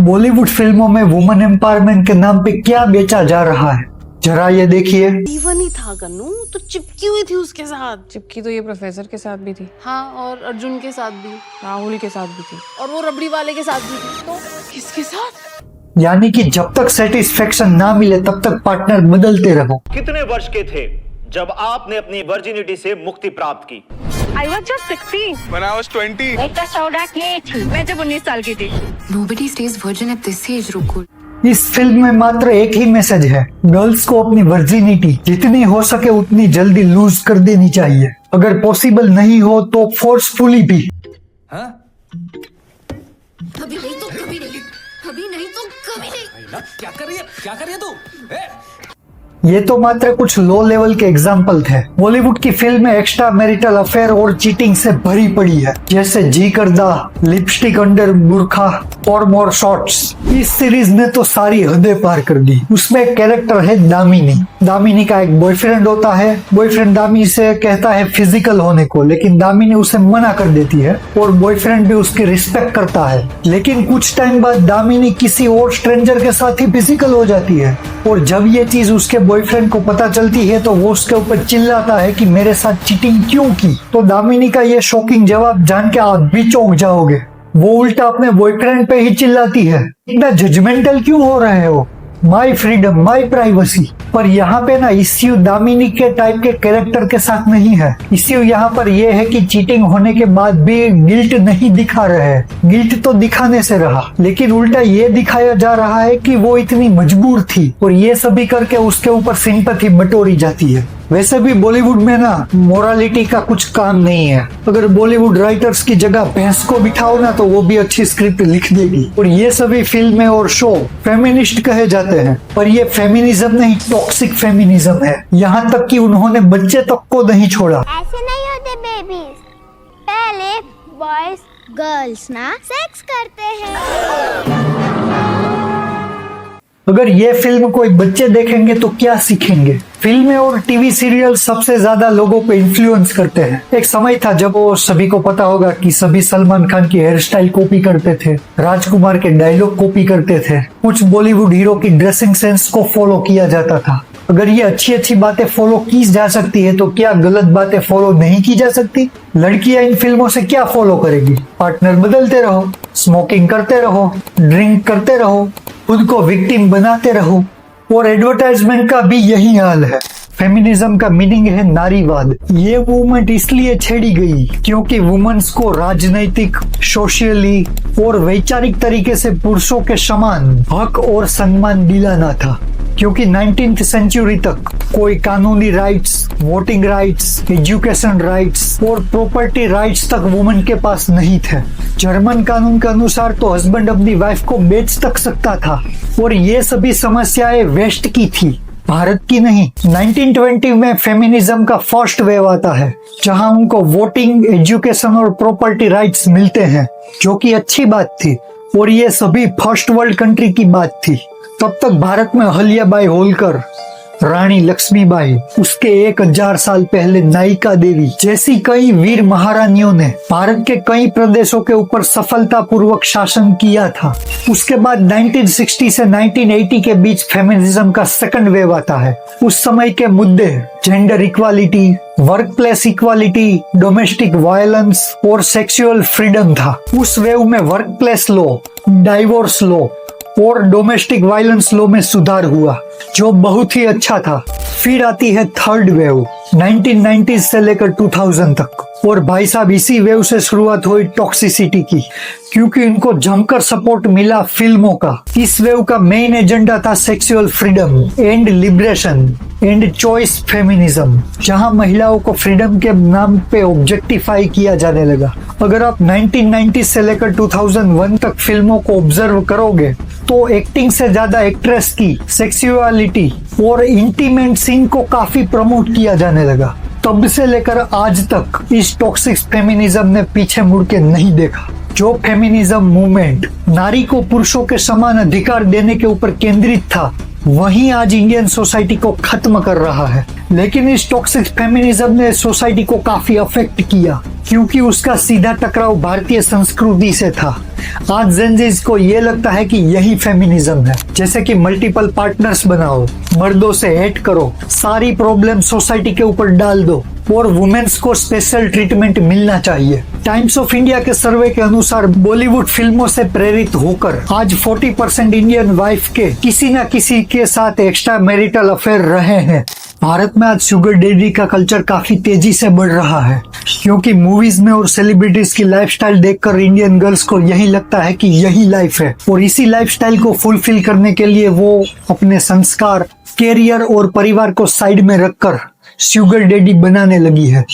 बॉलीवुड फिल्मों में women empowerment के नाम पे क्या बेचा जा रहा है, जरा ये देखिए। जीवन ही था कन्नू, तो चिपकी हुई थी उसके साथ। चिपकी तो ये प्रोफेसर के साथ भी थी। हाँ, और अर्जुन के साथ भी, राहुल के साथ भी थी। और वो रबड़ी वाले के साथ भी थी। तो किसके साथ? यानी कि जब तक सेटिस्फेक्शन ना मिले तब तक पार्टनर बदलते रहो। कितने वर्ष के थे जब आपने अपनी वर्जिनिटी से मुक्ति प्राप्त की? I was just 16 when I was 20. एक सौदा की थी मैं जब 19 साल की थी। Nobody stays virgin at this age, रुकुल। इस फिल्म में मात्र एक ही मैसेज है, गर्ल्स को अपनी वर्जिनिटी जितनी हो सके उतनी जल्दी लूज कर देनी चाहिए। अगर पॉसिबल नहीं हो तो फोर्सफुली भी। अभी नहीं तो कभी नहीं, अभी नहीं तो कभी नहीं। क्या कर रही है तू? ये तो मात्र कुछ लो लेवल के एग्जाम्पल थे। बॉलीवुड की फिल्म एक्स्ट्रा मैरिटल अफेयर और चीटिंग से भरी पड़ी है, जैसे जी करदा, लिपस्टिक अंडर बुरखा और मोर शॉट्स। इस सीरीज ने तो सारी हदें पार कर दी। उसमें एक कैरेक्टर है दामिनी। दामिनी का एक बॉयफ्रेंड होता है। बॉयफ्रेंड दामिनी से कहता है फिजिकल होने को, लेकिन दामिनी उसे मना कर देती है और बॉयफ्रेंड भी उसकी रिस्पेक्ट करता है। लेकिन कुछ टाइम बाद दामिनी किसी और स्ट्रेंजर के साथ ही फिजिकल हो जाती है, और जब ये चीज उसके बॉयफ्रेंड को पता चलती है तो वो उसके ऊपर चिल्लाता है कि मेरे साथ चीटिंग क्यों की। तो दामिनी का ये शॉकिंग जवाब जान के आप भी चौंक जाओगे। वो उल्टा अपने बॉयफ्रेंड पे ही चिल्लाती है, इतना जजमेंटल क्यों हो रहे हो, माई फ्रीडम माई प्राइवेसी। पर यहाँ पे ना इश्यू दामिनी के टाइप के कैरेक्टर के साथ नहीं है। इश्यू यहाँ पर यह है कि चीटिंग होने के बाद भी गिल्ट नहीं दिखा रहे हैं। गिल्ट तो दिखाने से रहा, लेकिन उल्टा ये दिखाया जा रहा है कि वो इतनी मजबूर थी, और ये सभी करके उसके ऊपर सिंपैथी बटोरी जाती है। वैसे भी बॉलीवुड में ना मोरालिटी का कुछ काम नहीं है। अगर बॉलीवुड राइटर्स की जगह भैंस को बिठाओ ना तो वो भी अच्छी स्क्रिप्ट लिख देगी। और ये सभी फिल्में और शो फेमिनिस्ट कहे जाते हैं, पर ये फेमिनिज्म नहीं, टॉक्सिक फेमिनिज्म है। यहाँ तक कि उन्होंने बच्चे तक को नहीं छोड़ा। ऐसे नहीं होते बेबीज, पहले बॉयज गर्ल्स ना सेक्स करते हैं। अगर ये फिल्म कोई बच्चे देखेंगे तो क्या सीखेंगे? फिल्में और टीवी सीरियल सबसे ज्यादा लोगों पे इन्फ्लुएंस करते हैं। एक समय था जब वो सभी को पता होगा कि सभी सलमान खान की हेयर स्टाइल कॉपी करते थे, राजकुमार के डायलॉग कॉपी करते थे, कुछ बॉलीवुड हीरो की ड्रेसिंग सेंस को फॉलो किया जाता था। अगर ये अच्छी बातें फॉलो की जा सकती है तो क्या गलत बातें फॉलो नहीं की जा सकती? लड़कियां इन फिल्मों से क्या फॉलो करेगी? पार्टनर बदलते रहो, स्मोकिंग करते रहो, ड्रिंक करते रहो, खुद को विक्टिम बनाते रहो। और एडवर्टाइजमेंट का भी यही हाल है। फेमिनिज्म का मीनिंग है नारीवाद। ये मूवमेंट इसलिए छेड़ी गई क्योंकि वुमेन्स को राजनैतिक, सोशली और वैचारिक तरीके से पुरुषों के समान हक और सम्मान दिलाना था। क्योंकि 19th सेंचुरी तक कोई कानूनी rights, voting rights, education rights और प्रॉपर्टी राइट्स तक वुमेन के पास नहीं थे। जर्मन कानून के अनुसार तो हस्बैंड अपनी वाइफ को बेच तक सकता था, और ये सभी समस्याएं वेस्ट की थी, भारत की नहीं। 1920 में फेमिनिज्म का फर्स्ट वेव आता है, जहां उनको वोटिंग, एजुकेशन और प्रॉपर्टी राइट्स मिलते हैं, जो कि अच्छी बात थी, और ये सभी फर्स्ट वर्ल्ड कंट्री की बात थी। तब तक भारत में अहिल्याबाई होलकर, रानी लक्ष्मीबाई, उसके 1000 साल पहले नायिका देवी जैसी कई वीर महारानियों ने भारत के कई प्रदेशों के ऊपर सफलतापूर्वक शासन किया था। उसके बाद 1960 से 1980 के बीच फेमिनिज्म का सेकंड वेव आता है। उस समय के मुद्दे gender equality, work place equality, domestic violence और सेक्सुअल फ्रीडम था। उस वेव में work place law, divorce law और डोमेस्टिक वायलेंस लॉ में सुधार हुआ, जो बहुत ही अच्छा था। फिर आती है थर्ड वेव 1990s से लेकर 2000 तक, और भाई साहब इसी वेव से शुरुआत हुई टॉक्सिसिटी की, क्योंकि इनको जमकर सपोर्ट मिला फिल्मों का। इस वेव का मेन एजेंडा था sexual freedom and liberation and choice feminism, जहां महिलाओं को फ्रीडम के नाम पे ऑब्जेक्टिफाई किया जाने लगा। अगर आप 1990 से लेकर 2001 तक फिल्मों को ऑब्जर्व करोगे तो एक्टिंग से ज्यादा एक्ट्रेस की सेक्सुअलिटी और इंटीमेट सीन को काफी प्रमोट किया जाने लगा। तब से लेकर आज तक इस टॉक्सिक फेमिनिज्म ने पीछे मुड़ के नहीं देखा। जो फेमिनिज्म मूवमेंट नारी को पुरुषों के समान अधिकार देने के ऊपर केंद्रित था, वहीं आज इंडियन सोसाइटी को खत्म कर रहा है। लेकिन इस टॉक्सिक फेमिनिज्म ने सोसाइटी को काफी अफेक्ट किया, क्योंकि उसका सीधा टकराव भारतीय संस्कृति से था। आज जेनजीज को ये लगता है कि यही फेमिनिज्म है, जैसे कि मल्टीपल पार्टनर्स बनाओ, मर्दों से हेट करो, सारी प्रॉब्लम सोसाइटी के ऊपर डाल दो और वुमेन्स को स्पेशल ट्रीटमेंट मिलना चाहिए। टाइम्स ऑफ इंडिया के सर्वे के अनुसार बॉलीवुड फिल्मों से प्रेरित होकर आज 40% इंडियन वाइफ के किसी न किसी के साथ एक्स्ट्रा मैरिटल अफेयर रहे हैं। भारत में आज शुगर डैडी का कल्चर काफी तेजी से बढ़ रहा है, क्योंकि मूवीज में और सेलिब्रिटीज की लाइफस्टाइल देखकर इंडियन गर्ल्स को यही लगता है कि यही लाइफ है, और इसी लाइफस्टाइल को फुलफिल करने के लिए वो अपने संस्कार, कैरियर और परिवार को साइड में रखकर शुगर डैडी बनाने लगी है,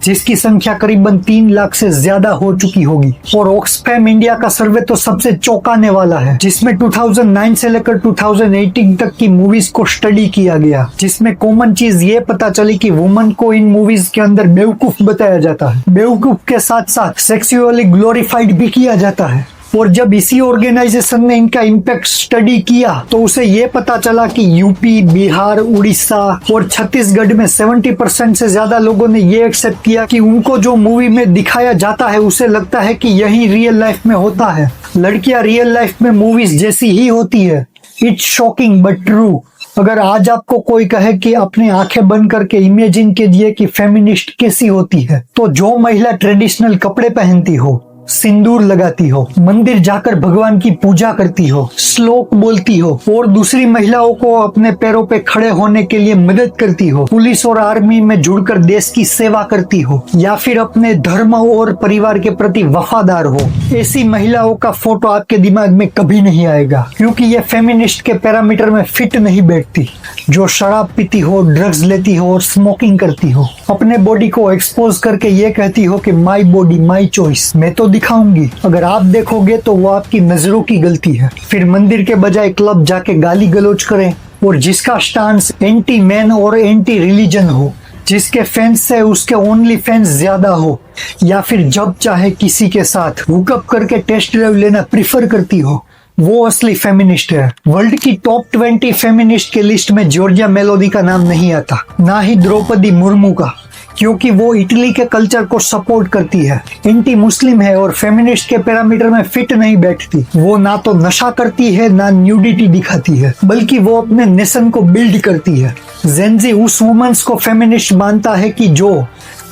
जिसकी संख्या करीबन 3 लाख से ज्यादा हो चुकी होगी। और ऑक्सफैम इंडिया का सर्वे तो सबसे चौंकाने वाला है, जिसमें 2009 से लेकर 2018 तक की मूवीज को स्टडी किया गया, जिसमें कॉमन चीज ये पता चली कि वुमन को इन मूवीज के अंदर बेवकूफ बताया जाता है। बेवकूफ के साथ साथ सेक्सुअली ग्लोरीफाइड भी किया जाता है। और जब इसी ऑर्गेनाइजेशन ने इनका इम्पैक्ट स्टडी किया तो उसे ये पता चला कि यूपी, बिहार, उड़ीसा और छत्तीसगढ़ में 70% से ज्यादा लोगों ने ये एक्सेप्ट किया कि उनको जो मूवी में दिखाया जाता है उसे लगता है कि यही रियल लाइफ में होता है। लड़कियां रियल लाइफ में मूवीज जैसी ही होती है। It's shocking but true. अगर आज आपको कोई कहे कि अपनी आंखें बंद करके इमेजिन कीजिए कि फेमिनिस्ट कैसी होती है, तो जो महिला ट्रेडिशनल कपड़े पहनती हो, सिंदूर लगाती हो, मंदिर जाकर भगवान की पूजा करती हो, श्लोक बोलती हो और दूसरी महिलाओं को अपने पैरों पे खड़े होने के लिए मदद करती हो, पुलिस और आर्मी में जुड़कर देश की सेवा करती हो, या फिर अपने धर्म और परिवार के प्रति वफादार हो, ऐसी महिलाओं का फोटो आपके दिमाग में कभी नहीं आएगा, क्योंकि ये फेमिनिस्ट के पैरामीटर में फिट नहीं बैठती। जो शराब पीती हो, ड्रग्स लेती हो और स्मोकिंग करती हो, अपने बॉडी को एक्सपोज करके ये कहती हो कि माई बॉडी माई चॉइस, मैं तो दिखाऊंगी। अगर आप देखोगे तो वो आपकी नजरों की गलती है। फिर मंदिर के बजाय क्लब जाके गाली गलौज करें, और जिसका स्टांस एंटी मैन और एंटी रिलीजन हो, जिसके फैंस से उसके ओनली फैंस ज्यादा हो, या फिर जब चाहे किसी के साथ हुकअप करके टेस्ट ड्राइव लेना प्रिफर करती हो, वो असली फेमिनिस्ट है। वर्ल्ड की टॉप 20 फेमिनिस्ट के लिस्ट में जॉर्जिया मेलोडी का नाम नहीं आता, ना ही द्रौपदी मुर्मू का, क्योंकि वो इटली के कल्चर को सपोर्ट करती है, एंटी मुस्लिम है और फेमिनिस्ट के पैरामीटर में फिट नहीं बैठती। वो ना तो नशा करती है, ना न्यूडिटी दिखाती है, बल्कि वो अपने नेशन को बिल्ड करती है। जेनजी उस वुमेन्स को फेमिनिस्ट मानता है कि जो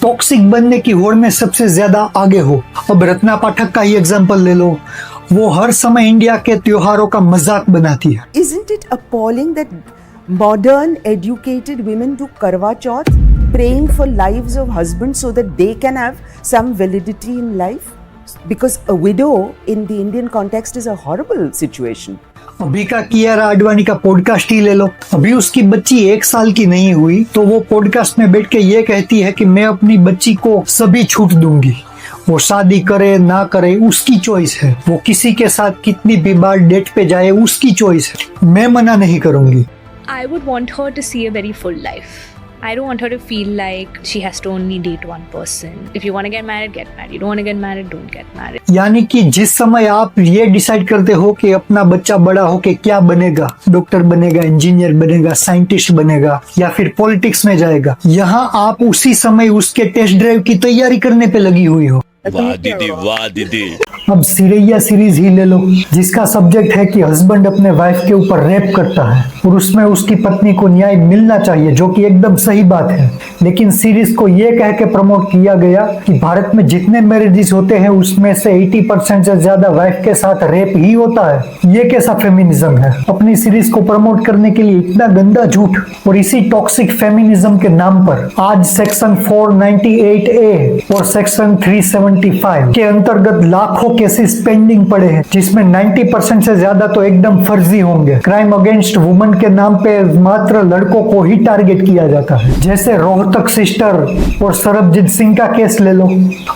टॉक्सिक बनने की होड़ में सबसे ज्यादा आगे हो। अब रत्ना पाठक का ही एग्जाम्पल ले लो, वो हर समय इंडिया के त्योहारों का मजाक बनाती है। Isn't it appalling that modern educated women do Karwa Chauth, praying for lives of husbands so that they can have some validity in life? Because a widow in the Indian context is a horrible situation. अभी का कियारा आडवाणी का podcast ही ले लो। अभी उसकी बच्ची 1 साल की नहीं हुई तो वो पॉडकास्ट में बैठ के ये कहती है कि मैं अपनी बच्ची को सभी छूट दूंगी, वो शादी करे ना करे उसकी चॉइस है, वो किसी के साथ कितनी भी बार डेट पे जाए उसकी चॉइस है, मैं मना नहीं करूंगी। I would want her to see a very full life. I don't want her to feel like she has to only date one person. If you want to get married, get married. You don't want to get married, don't get married. यानी कि जिस समय आप ये decide करते हो कि अपना बच्चा बड़ा होके क्या बनेगा, डॉक्टर बनेगा, इंजीनियर बनेगा, साइंटिस्ट बनेगा या फिर पॉलिटिक्स में जाएगा, यहाँ आप उसी समय उसके टेस्ट ड्राइव की तैयारी करने पे लगी हुई हो। वाह दीदी, वाह दीदी। अब सिरैया सीरीज ही ले लो, जिसका सब्जेक्ट है कि हस्बैंड अपने वाइफ के ऊपर रेप करता है और उसमें उसकी पत्नी को न्याय मिलना चाहिए, जो कि एकदम सही बात है। लेकिन सीरीज को ये कह के प्रमोट किया गया कि भारत में जितने मैरिजेस होते हैं उसमें से 80% से ज्यादा वाइफ के साथ रेप ही होता है। ये कैसा फेमिनिज्म है? अपनी सीरीज को प्रमोट करने के लिए इतना गंदा झूठ। और इसी टॉक्सिक फेमिनिज्म के नाम पर आज सेक्शन 498A और सेक्शन 375 के अंतर्गत लाखों केसेस पेंडिंग पड़े हैं, जिसमें 90% से ज्यादा तो एकदम फर्जी होंगे। क्राइम अगेंस्ट वुमेन के नाम पे मात्र लड़कों को ही टारगेट किया जाता है, जैसे रोहतक सिस्टर और सरबजीत सिंह का केस ले लो।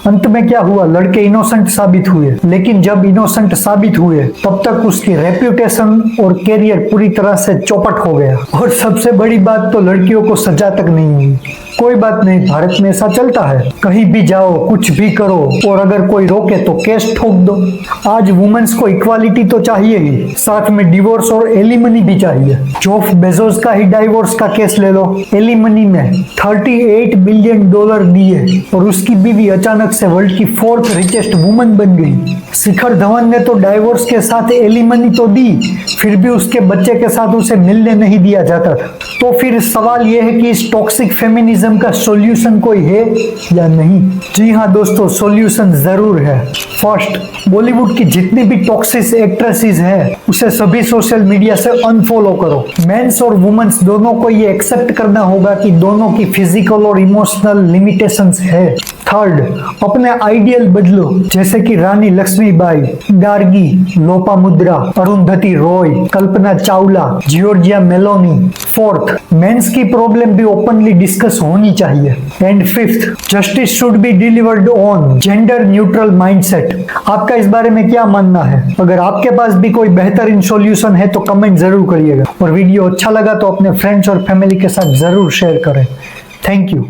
अंत में क्या हुआ? लड़के इनोसेंट साबित हुए, लेकिन जब इनोसेंट साबित हुए तब तक उसकी रेप्यूटेशन और कैरियर पूरी तरह से चौपट हो गया। और सबसे बड़ी बात तो लड़कियों को सजा तक नहीं हुई। कोई बात नहीं, भारत में ऐसा चलता है, कहीं भी जाओ कुछ भी करो, और अगर कोई रोके तो केस ठोक दो। आज वुमेन्स को इक्वालिटी तो चाहिए ही, साथ में डिवोर्स और एलिमनी भी चाहिए। जेफ बेजोस का ही डाइवोर्स का केस ले लो। एलिमनी में $38 बिलियन दिए और उसकी बीवी अचानक से वर्ल्ड की 4th रिचेस्ट वुमन बन गई। शिखर धवन ने तो डाइवोर्स के साथ एलिमनी तो दी, फिर भी उसके बच्चे के साथ उसे मिलने नहीं दिया जाता था। तो फिर सवाल यह है कि इस टॉक्सिक फेमिनिज्म का सॉल्यूशन कोई है या नहीं? जी हाँ दोस्तों, सॉल्यूशन जरूर है। फर्स्ट, बॉलीवुड की जितनी भी टॉक्सिक एक्ट्रेसेस है उसे सभी सोशल मीडिया से अनफॉलो करो। मेंस और वुमेन्स दोनों को ये एक्सेप्ट करना होगा कि दोनों की फिजिकल और इमोशनल लिमिटेशंस है। थर्ड, अपने आइडियल बदलो, जैसे कि Rani Lakshmibai, Gargi, Lopamudra, Arundhati Roy, Kalpana Chawla, Giorgia Meloni. Fourth, men's की प्रॉब्लम भी ओपनली डिस्कस होनी चाहिए। And fifth, justice should be delivered on gender neutral mindset. आपका इस बारे में क्या मानना है? अगर आपके पास भी कोई बेहतरीन सॉल्यूशन है तो कमेंट जरूर करिएगा और वीडियो अच्छा लगा तो अपने फ्रेंड्स और फैमिली के साथ जरूर शेयर करें। Thank you.